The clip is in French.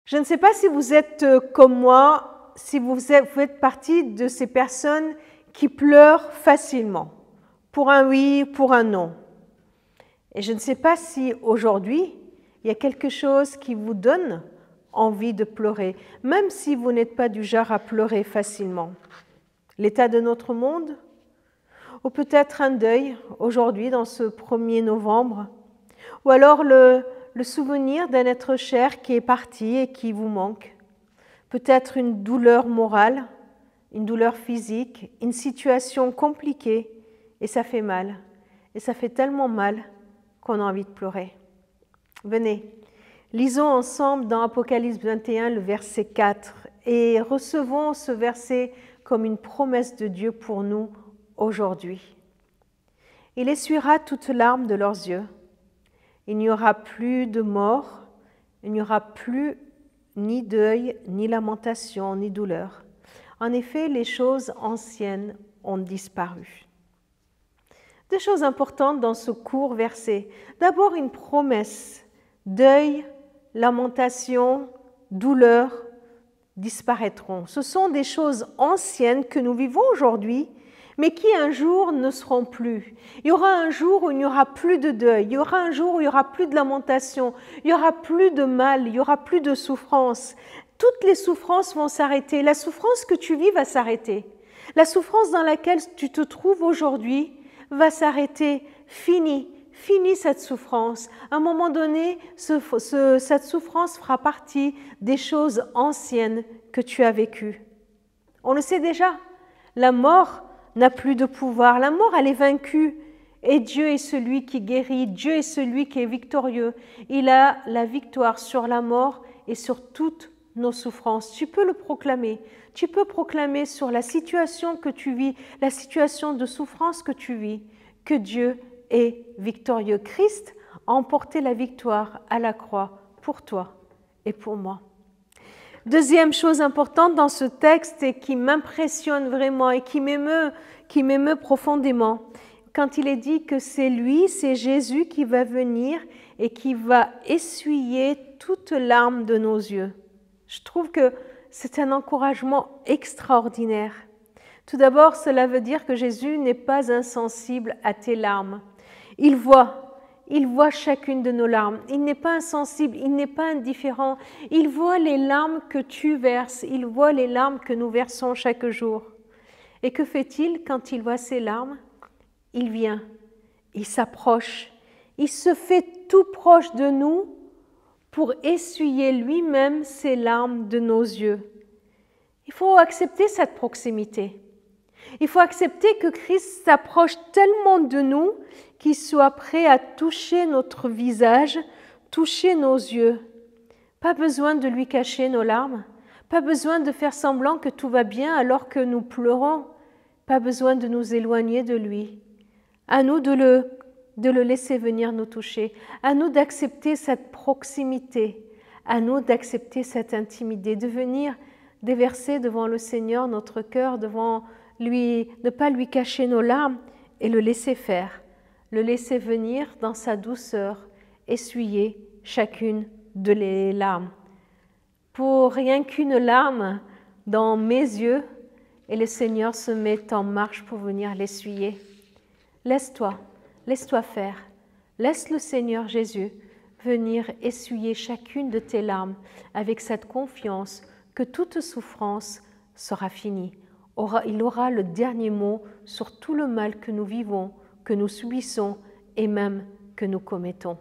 Je ne sais pas si vous êtes comme moi, si vous faites partie de ces personnes qui pleurent facilement, pour un oui, pour un non. Et je ne sais pas si aujourd'hui, il y a quelque chose qui vous donne envie de pleurer, même si vous n'êtes pas du genre à pleurer facilement. L'état de notre monde, ou peut-être un deuil aujourd'hui dans ce 1er novembre, ou alors le souvenir d'un être cher qui est parti et qui vous manque, peut-être une douleur morale, une douleur physique, une situation compliquée, et ça fait mal, et ça fait tellement mal qu'on a envie de pleurer. Venez, lisons ensemble dans Apocalypse 21 le verset 4 et recevons ce verset comme une promesse de Dieu pour nous aujourd'hui. Il essuiera toutes larmes de leurs yeux. Il n'y aura plus de mort, il n'y aura plus ni deuil, ni lamentation, ni douleur. En effet, les choses anciennes ont disparu. Deux choses importantes dans ce court verset. D'abord, une promesse. Deuil, lamentation, douleur disparaîtront. Ce sont des choses anciennes que nous vivons aujourd'hui, mais qui un jour ne seront plus. Il y aura un jour où il n'y aura plus de deuil, il y aura un jour où il n'y aura plus de lamentation, il n'y aura plus de mal, il n'y aura plus de souffrance. Toutes les souffrances vont s'arrêter. La souffrance que tu vis va s'arrêter. La souffrance dans laquelle tu te trouves aujourd'hui va s'arrêter. Fini cette souffrance. À un moment donné, cette souffrance fera partie des choses anciennes que tu as vécues. On le sait déjà, la mort n'a plus de pouvoir. La mort, elle est vaincue. Et Dieu est celui qui guérit. Dieu est celui qui est victorieux. Il a la victoire sur la mort et sur toutes nos souffrances. Tu peux le proclamer. Tu peux proclamer sur la situation que tu vis, la situation de souffrance que tu vis, que Dieu est victorieux. Christ a emporté la victoire à la croix pour toi et pour moi. Deuxième chose importante dans ce texte et qui m'impressionne vraiment et qui m'émeut profondément, quand il est dit que c'est lui, c'est Jésus qui va venir et qui va essuyer toute larme de nos yeux. Je trouve que c'est un encouragement extraordinaire. Tout d'abord, cela veut dire que Jésus n'est pas insensible à tes larmes. Il voit chacune de nos larmes. Il n'est pas insensible, il n'est pas indifférent. Il voit les larmes que tu verses, il voit les larmes que nous versons chaque jour. Et que fait-il quand il voit ces larmes? Il vient, il s'approche, il se fait tout proche de nous pour essuyer lui-même ces larmes de nos yeux. Il faut accepter cette proximité. Il faut accepter que Christ s'approche tellement de nous qu'il soit prêt à toucher notre visage, toucher nos yeux. Pas besoin de lui cacher nos larmes, pas besoin de faire semblant que tout va bien alors que nous pleurons, pas besoin de nous éloigner de lui. À nous de le laisser venir nous toucher, à nous d'accepter cette proximité, à nous d'accepter cette intimité, de venir déverser devant le Seigneur notre cœur, devant lui, ne pas lui cacher nos larmes et le laisser faire, le laisser venir dans sa douceur, essuyer chacune de les larmes. Pour rien qu'une larme dans mes yeux, et le Seigneur se met en marche pour venir l'essuyer. Laisse-toi faire. Laisse le Seigneur Jésus venir essuyer chacune de tes larmes avec cette confiance que toute souffrance sera finie. Il aura le dernier mot sur tout le mal que nous vivons, que nous subissons et même que nous commettons.